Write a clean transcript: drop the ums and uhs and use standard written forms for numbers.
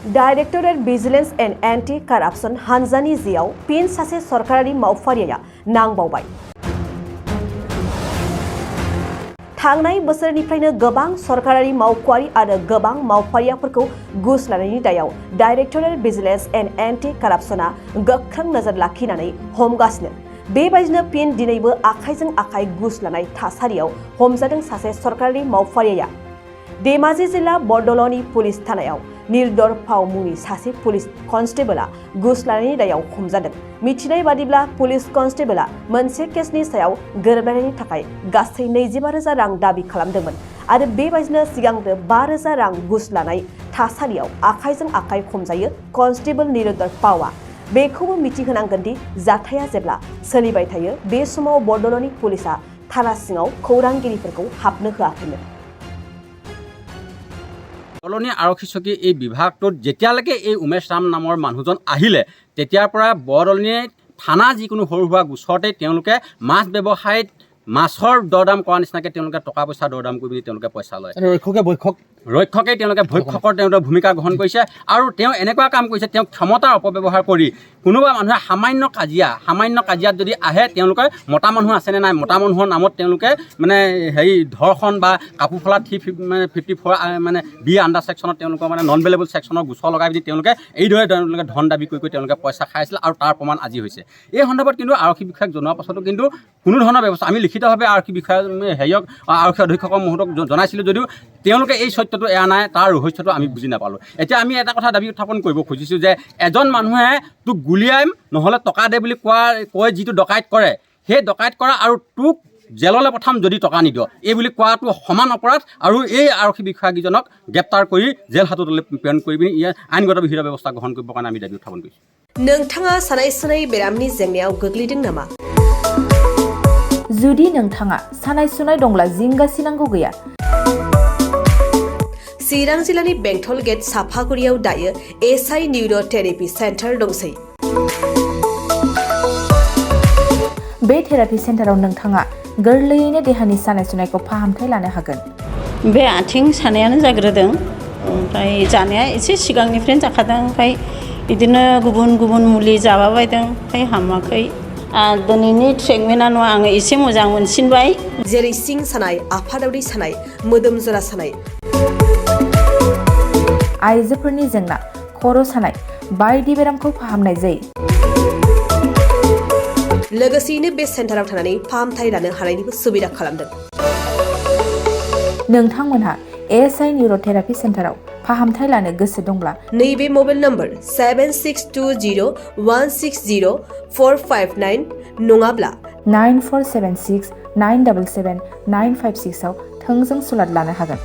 Directorate vigilance and anti corruption हानजानि जेयाव फिन सासे सरकारारि मावफारिया नांबावबाय। थांनाय बोसोरनिफ्रायनो गोबां सरकारारि मावख'आरि आरो गोबां मावफारियाफोरखौ घुस लानायनि दायाव डाइरेक्टरेट भिजिलेन्स एन्ड एन्टि कारापसनआ गोख्रों नोजोर लाखिनानै हमगासिनो। बेबायदिनो फिन दिनैबो आखाइजों आखाइ घुस लानाय थासारियाव हमजादों सासे सरकारारि मावफारिया। धेमाजि जिल्ला बरद'लननि पुलिस थानायाव रनधर मुंनि सासे पुलिस कनस्टेबलआ घुस लानायनि दायाव हमजादों। मिथिनाय बादिब्ला पुलिस कनस्टेबलआ मोनसे केसनि सायाव गोरोबलायनायनि थाखाय गासै 25,000 रां दाबि खालामदोंमोन आरो बेबायदिनो सिगांग्रो 5,000 रां घुस लानाय थासारियाव आखाइजों आखाइ हमजायो कनस्टेबल रनधरआ। बेखौबो मिथिहोनांगोन दि जाथाया जेब्ला सोलिबाय थायो बे समाव बरद'लननि पुलिसआ थाना सिङाव खौरांगिरिफोरखौ हाबनो होआखैमोन। কলনী আৰক্ষী চকী এই বিভাগটোত যেতিয়ালৈকে এই উমেশ ৰাম নামৰ মানুহজন আহিলে তেতিয়াৰ পৰা বৰদলনী থানা যিকোনো সৰু সুৰা গোচৰতে তেওঁলোকে মাছ ব্যৱসায়ত মাছৰ দৰদাম কৰা নিচিনাকৈ তেওঁলোকে টকা পইচা দৰদাম কৰি তেওঁলোকে পইচা লয়। ৰক্ষকে তেওঁলোকে ভক্ষকৰ ভূমিকা গ্ৰহণ কৰিছে আৰু তেওঁ এনেকুৱা কাম কৰিছে, তেওঁ ক্ষমতাৰ অপব্যৱহাৰ কৰি কোনোবা মানুহে সামান্য কাজিয়াত যদি আহে তেওঁলোকে মতা মানুহ আছেনে নাই, মতা মানুহৰ নামত তেওঁলোকে মানে ধৰ্ষণ বা কাপোৰ ফলা 354 মানে বি আণ্ডাৰ ছেকশ্যনত তেওঁলোকৰ মানে নন বেলেবল ছেকশ্যনৰ গোচৰ লগাই দি তেওঁলোকে এইদৰে তেওঁলোকে ধন দাবী কৰি তেওঁলোকে পইচা খাইছিল আৰু তাৰ প্ৰমাণ আজি হৈছে। এই সন্দৰ্ভত কিন্তু আৰক্ষী বিষয়াক জনোৱাৰ পাছতো কিন্তু কোনো ধৰণৰ ব্যৱস্থা আমি লিখিতভাৱে আৰক্ষী বিষয়া আৰক্ষী অধীক্ষকৰ মুহূৰ্তক জনাইছিলোঁ যদিও তেওঁলোকে এই সত্যটো এয়া নাই, তাৰ ৰহস্যটো আমি বুজি নাপালোঁ। এতিয়া আমি এটা কথা দাবী উত্থাপন কৰিব খুজিছোঁ যে এজন মানুহে তোক গুলিয়াম নহ'লে টকা দে বুলি কৈ যিটো ডকাইত কৰে, সেই ডকাইত কৰা আৰু তোক জেললৈ পঠাম যদি টকা নিদিয় এই বুলি কোৱাটো সমান অপৰাধ আৰু এই আৰক্ষী বিষয়াকেইজনক গ্ৰেপ্তাৰ কৰি জেল হাজতলৈ প্ৰেৰণ কৰি পিনি ইয়াৰ আইনগত বিহিত ব্যৱস্থা গ্ৰহণ কৰিবৰ কাৰণে আমি দাবী উত্থাপন কৰিছোঁ। नोंथाङा सानाय सुनाय बेरामनि जेंनायाव गोग्लैदों नामा? जुदि नोंथाङा सानाय सुनाय दंब्ला जिंगासिनांगौ गैया। चिरां जिल्लानि बेंटल गेट साफागुरियाव दायो एसआइ निउर' थेरापि सेन्टार दंसै। बे थेरापि सेन्टाराव नोंथाङा गोरलैयैनो देहानि सानाय सुनायखौ फाहामथाय लानो हागोन। बे आथिं सानायानो जाग्रोदों, ओमफ्राय जानाया एसे सिगांनिफ्रायनो जाखादों, ओमफ्राय बिदिनो गुबुन गुबुन मुलि जाबाबायदों, ओमफ्राय हामाखै। दिनैनि ट्रिटमेन्टआ नङा, आङो एसे मोजां मोनसिनबाय। जेरै सिं सानाय, आफादावरि सानाय, मोदोम जरा सानाय, आइजोफोरनि जेंना, खर' सानाय बायदि बेरामखौ फाहामनाय जायो। लोगोसेयैनो बे सेन्टाराव थानानै फाहामथाय लानो हानायनिबो सुबिदा खालामदों। नोंथांमोनहा एसआइ निउर' थेरापि सेन्टाराव फाहामथाय लानो गोसो दंब्ला नैबे मबाइल नम्बर 7620160459 नङाब्ला 9476977956 आव थोंजों सुलाद लानो हागोन।